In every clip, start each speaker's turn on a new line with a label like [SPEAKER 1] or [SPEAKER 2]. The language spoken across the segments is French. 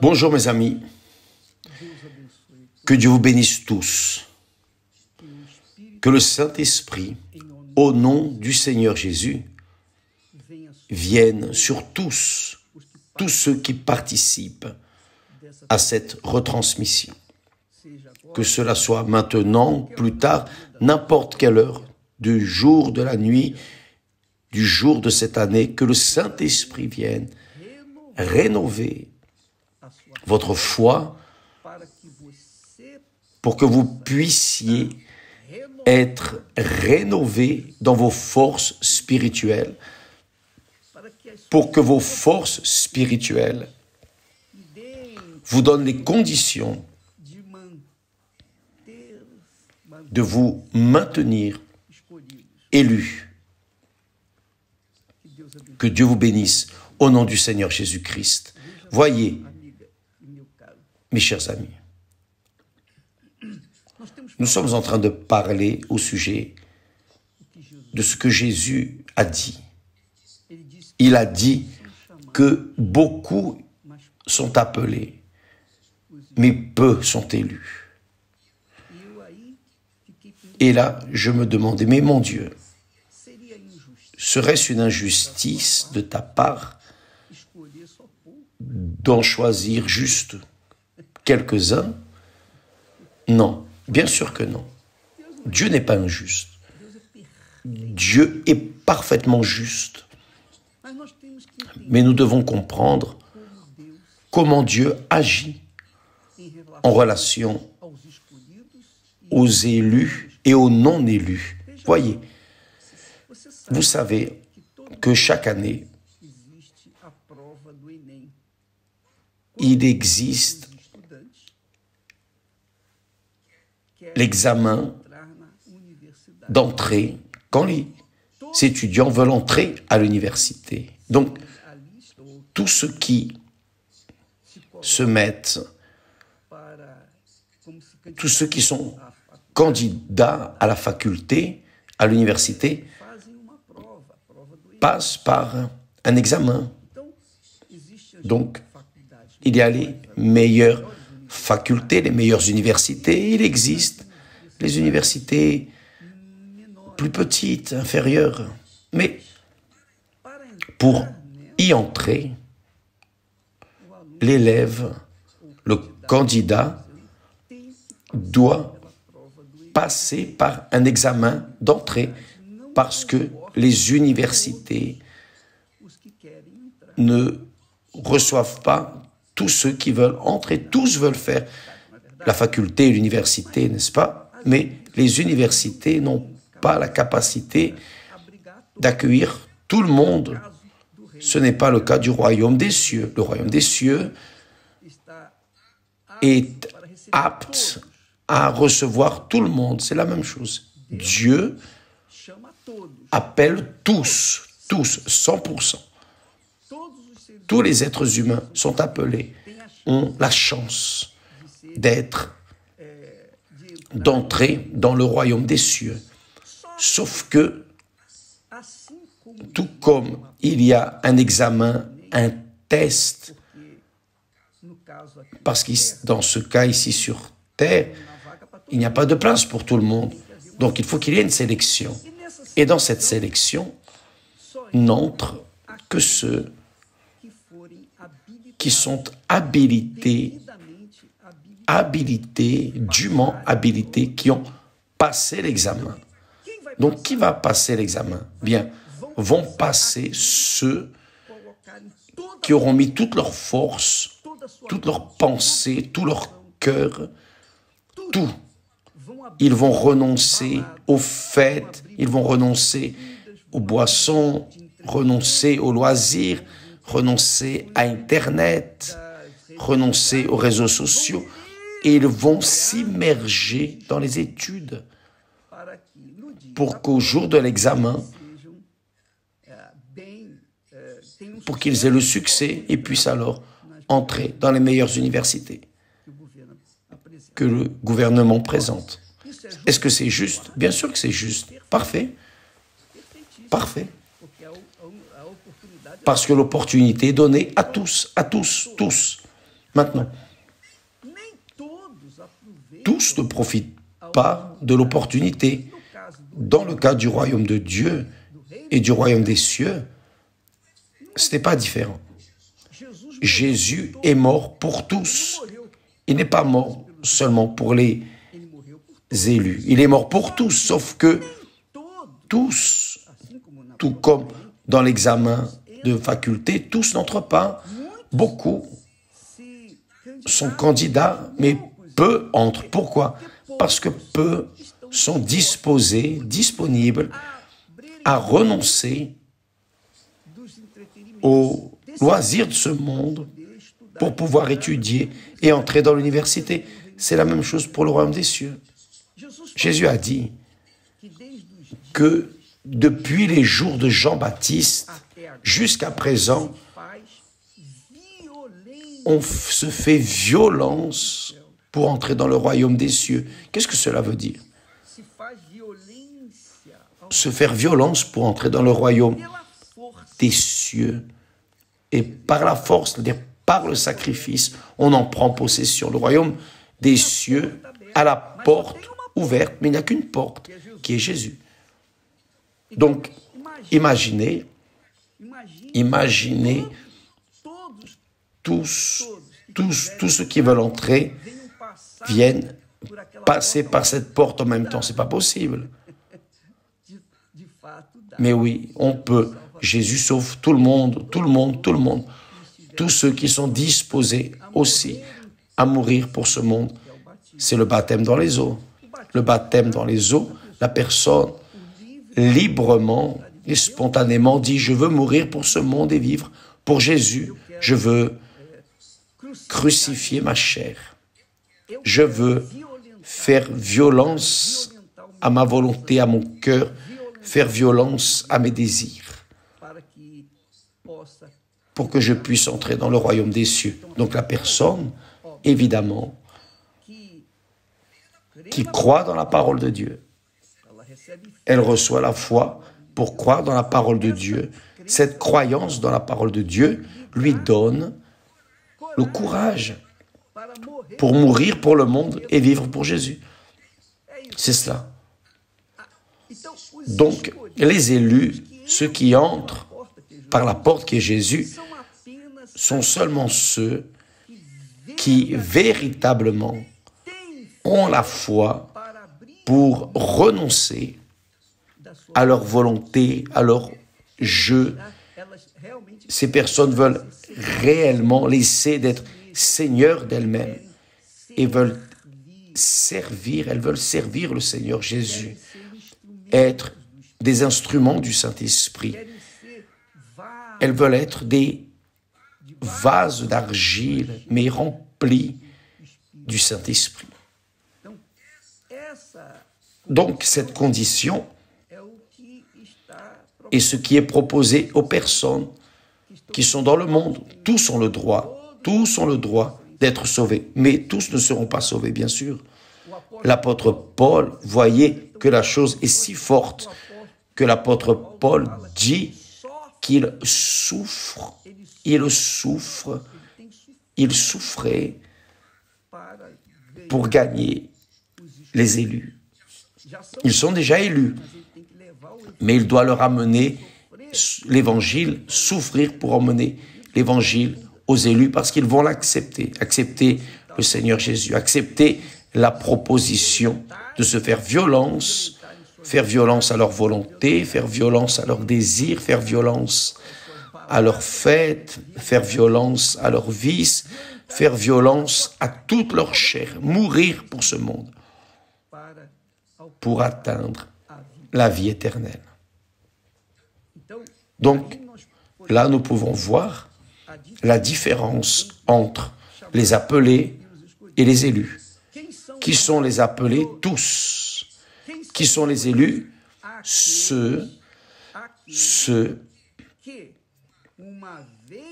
[SPEAKER 1] Bonjour mes amis, que Dieu vous bénisse tous, que le Saint-Esprit, au nom du Seigneur Jésus, vienne sur tous ceux qui participent à cette retransmission. Que cela soit maintenant, plus tard, n'importe quelle heure, du jour, de la nuit, du jour de cette année, que le Saint-Esprit vienne rénover votre foi pour que vous puissiez être rénové dans vos forces spirituelles, pour que vos forces spirituelles vous donnent les conditions de vous maintenir élus. Que Dieu vous bénisse au nom du Seigneur Jésus-Christ. Voyez, mes chers amis, nous sommes en train de parler au sujet de ce que Jésus a dit. Il a dit que beaucoup sont appelés, mais peu sont élus. Et là, je me demandais, mais mon Dieu, serait-ce une injustice de ta part d'en choisir juste quelques-uns? Non, bien sûr que non. Dieu n'est pas injuste. Dieu est parfaitement juste. Mais nous devons comprendre comment Dieu agit en relation aux élus et aux non-élus. Voyez, vous savez que chaque année, il existe l'examen d'entrée quand les étudiants veulent entrer à l'université. Donc, tous ceux qui se mettent, tous ceux qui sont candidats à la faculté, à l'université, passent par un examen. Donc, il y a les meilleures facultés, les meilleures universités. Il existe les universités plus petites, inférieures. Mais pour y entrer, l'élève, le candidat, doit passer par un examen d'entrée parce que les universités ne reçoivent pas tous ceux qui veulent entrer. Tous veulent faire la faculté et l'université, n'est-ce pas? Mais les universités n'ont pas la capacité d'accueillir tout le monde. Ce n'est pas le cas du royaume des cieux. Le royaume des cieux est apte à recevoir tout le monde. C'est la même chose. Dieu appelle tous, 100%. Tous les êtres humains sont appelés, ont la chance d'entrer dans le royaume des cieux. Sauf que, tout comme il y a un examen, un test, parce que dans ce cas ici sur Terre, il n'y a pas de place pour tout le monde. Donc il faut qu'il y ait une sélection. Et dans cette sélection, n'entrent que ceux qui sont dûment habilités, qui ont passé l'examen. Donc, qui va passer l'examen? Bien, vont passer ceux qui auront mis toute leur force, toute leur pensée, tout leur cœur, tout. Ils vont renoncer aux fêtes, ils vont renoncer aux boissons, renoncer aux loisirs, renoncer à Internet, renoncer aux réseaux sociaux, et ils vont s'immerger dans les études pour qu'au jour de l'examen, pour qu'ils aient le succès et puissent alors entrer dans les meilleures universités que le gouvernement présente. Est-ce que c'est juste? Bien sûr que c'est juste. Parfait. Parfait. Parce que l'opportunité est donnée à tous, tous. Maintenant, tous ne profitent pas de l'opportunité. Dans le cas du royaume de Dieu et du royaume des cieux, ce n'est pas différent. Jésus est mort pour tous. Il n'est pas mort seulement pour les élus. Il est mort pour tous, sauf que tous, tout comme dans l'examen de faculté, tous n'entrent pas. Beaucoup sont candidats, mais peu entrent. Pourquoi? Parce que peu sont disposés, disponibles à renoncer aux loisirs de ce monde pour pouvoir étudier et entrer dans l'université. C'est la même chose pour le royaume des cieux. Jésus a dit que depuis les jours de Jean-Baptiste jusqu'à présent, on se fait violence pour entrer dans le royaume des cieux. Qu'est-ce que cela veut dire? Se faire violence pour entrer dans le royaume des cieux. Et par la force, c'est-à-dire par le sacrifice, on en prend possession. Le royaume des cieux a la porte ouverte, mais il n'y a qu'une porte, qui est Jésus. Donc, imaginez tous ceux qui veulent entrer viennent passer par cette porte en même temps. Ce n'est pas possible. Mais oui, on peut. Jésus sauve tout le monde. Tous ceux qui sont disposés aussi à mourir pour ce monde. C'est le baptême dans les eaux. Le baptême dans les eaux, la personne librement et spontanément dit « Je veux mourir pour ce monde et vivre pour Jésus. Je veux crucifier ma chair. Je veux faire violence à ma volonté, à mon cœur, faire violence à mes désirs pour que je puisse entrer dans le royaume des cieux. » Donc la personne, évidemment, qui croit dans la parole de Dieu, elle reçoit la foi pour croire dans la parole de Dieu. Cette croyance dans la parole de Dieu lui donne le courage pour mourir pour le monde et vivre pour Jésus. C'est cela. Donc, les élus, ceux qui entrent par la porte qui est Jésus, sont seulement ceux qui véritablement ont la foi pour renoncer à leur volonté, à leur jeu. Ces personnes veulent réellement laisser d'être seigneurs d'elles-mêmes et veulent servir, elles veulent servir le Seigneur Jésus, être des instruments du Saint-Esprit. Elles veulent être des vases d'argile, mais remplis du Saint-Esprit. Donc, cette condition est ce qui est proposé aux personnes qui sont dans le monde. Tous ont le droit d'être sauvés, mais tous ne seront pas sauvés, bien sûr. L'apôtre Paul voyait que la chose est si forte que l'apôtre Paul dit qu'il souffrait pour gagner les élus. Ils sont déjà élus, mais il doit leur amener l'évangile, souffrir pour emmener l'évangile aux élus parce qu'ils vont l'accepter, accepter le Seigneur Jésus, accepter la proposition de se faire violence à leur volonté, faire violence à leurs désirs, faire violence à leurs fêtes, faire violence à leurs vices, faire violence à toute leur chair, mourir pour ce monde, pour atteindre la vie éternelle. Donc, là, nous pouvons voir la différence entre les appelés et les élus. Qui sont les appelés? Tous. Qui sont les élus? Ceux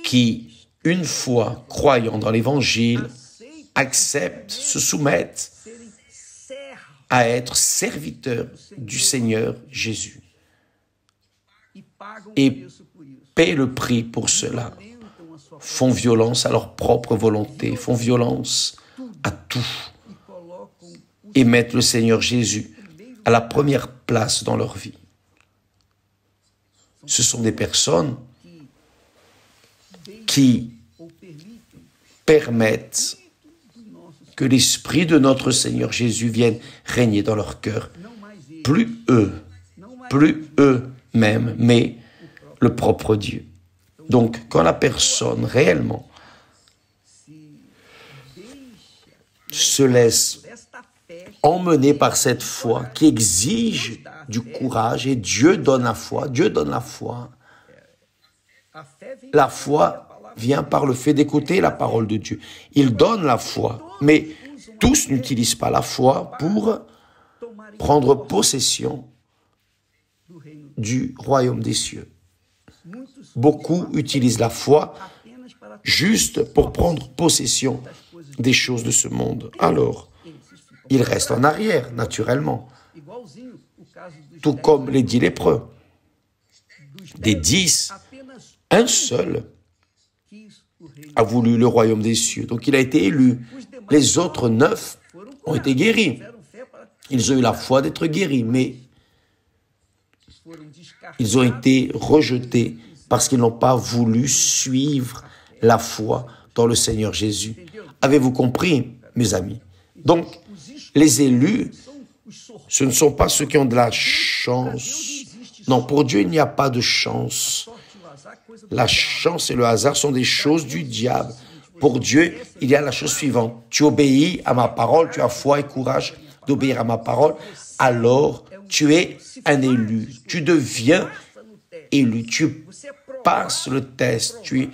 [SPEAKER 1] qui, une fois croyant dans l'Évangile, acceptent, se soumettent à être serviteurs du Seigneur Jésus et paient le prix pour cela. font violence à leur propre volonté, font violence à tout et mettent le Seigneur Jésus à la première place dans leur vie. Ce sont des personnes qui permettent que l'Esprit de notre Seigneur Jésus vienne régner dans leur cœur. Plus eux-mêmes, mais le propre Dieu. Donc, quand la personne réellement se laisse emmener par cette foi qui exige du courage, et Dieu donne la foi, la foi vient par le fait d'écouter la parole de Dieu. Il donne la foi, mais tous n'utilisent pas la foi pour prendre possession du royaume des cieux. Beaucoup utilisent la foi juste pour prendre possession des choses de ce monde. Alors, ils restent en arrière, naturellement. Tout comme les 10 lépreux. Des 10, un seul a voulu le royaume des cieux. Donc il a été élu. Les autres 9 ont été guéris. Ils ont eu la foi d'être guéris, mais ils ont été rejetés parce qu'ils n'ont pas voulu suivre la foi dans le Seigneur Jésus. Avez-vous compris, mes amis? Donc, les élus, ce ne sont pas ceux qui ont de la chance. Non, pour Dieu, il n'y a pas de chance. La chance et le hasard sont des choses du diable. Pour Dieu, il y a la chose suivante. Tu obéis à ma parole, tu as foi et courage d'obéir à ma parole, alors tu es un élu. Tu deviens élu. Tu passes le test. Tu es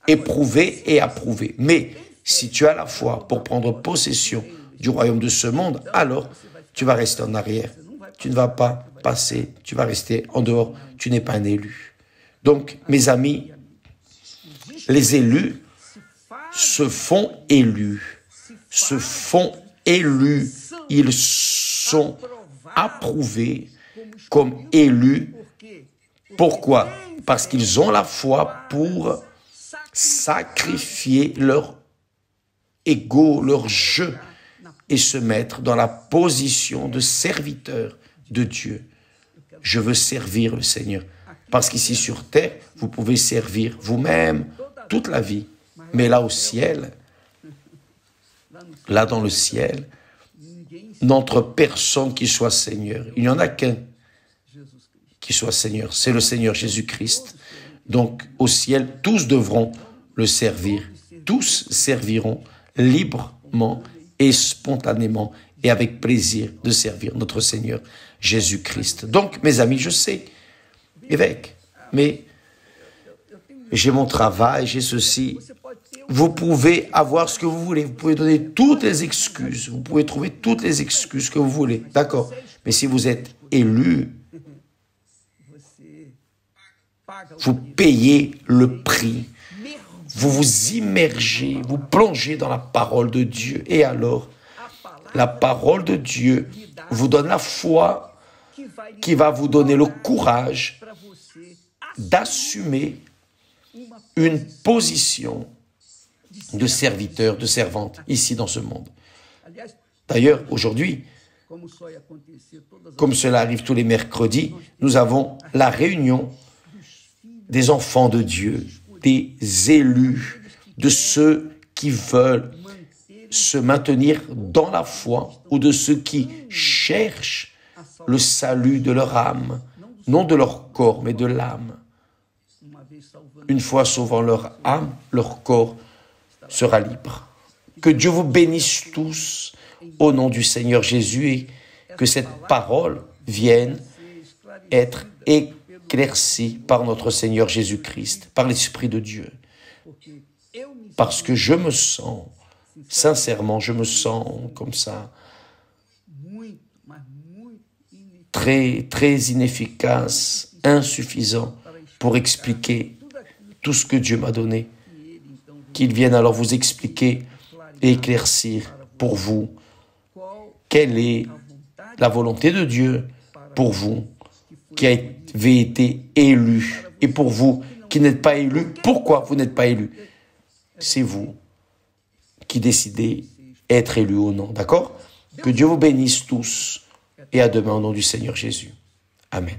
[SPEAKER 1] éprouvé et approuvé. Mais si tu as la foi pour prendre possession du royaume de ce monde, alors tu vas rester en arrière. Tu ne vas pas passer. Tu vas rester en dehors. Tu n'es pas un élu. Donc, mes amis, les élus se font élus. Se font élus. Ils sont approuvés comme élus. Pourquoi? Parce qu'ils ont la foi pour sacrifier leur ego, leur jeu, et se mettre dans la position de serviteur de Dieu. Je veux servir le Seigneur. Parce qu'ici sur terre, vous pouvez servir vous-même toute la vie. Mais là au ciel, là dans le ciel, n'entre personne qui soit Seigneur. Il n'y en a qu'un qui soit Seigneur. C'est le Seigneur Jésus-Christ. Donc au ciel, tous devront le servir. Tous serviront librement et spontanément et avec plaisir de servir notre Seigneur Jésus-Christ. Donc, mes amis, je sais, évêque, mais j'ai mon travail, j'ai ceci. Vous pouvez avoir ce que vous voulez, vous pouvez donner toutes les excuses, vous pouvez trouver toutes les excuses que vous voulez, d'accord. Mais si vous êtes élu, vous payez le prix. Vous vous immergez, vous plongez dans la parole de Dieu. Et alors, la parole de Dieu vous donne la foi qui va vous donner le courage d'assumer une position de serviteur, de servante, ici dans ce monde. D'ailleurs, aujourd'hui, comme cela arrive tous les mercredis, nous avons la réunion des enfants de Dieu, des élus, de ceux qui veulent se maintenir dans la foi ou de ceux qui cherchent le salut de leur âme, non de leur corps, mais de l'âme. Une fois sauvant leur âme, leur corps sera libre. Que Dieu vous bénisse tous au nom du Seigneur Jésus et que cette parole vienne être éclaircie par notre Seigneur Jésus-Christ, par l'Esprit de Dieu. Parce que je me sens, sincèrement, je me sens comme ça, très inefficace, insuffisant pour expliquer tout ce que Dieu m'a donné. Qu'il vienne alors vous expliquer et éclaircir pour vous quelle est la volonté de Dieu pour vous qui avez été élu et pour vous qui n'êtes pas élu, pourquoi vous n'êtes pas élu? c'est vous qui décidez être élu ou non, d'accord? Que Dieu vous bénisse tous et à demain au nom du Seigneur Jésus. Amen.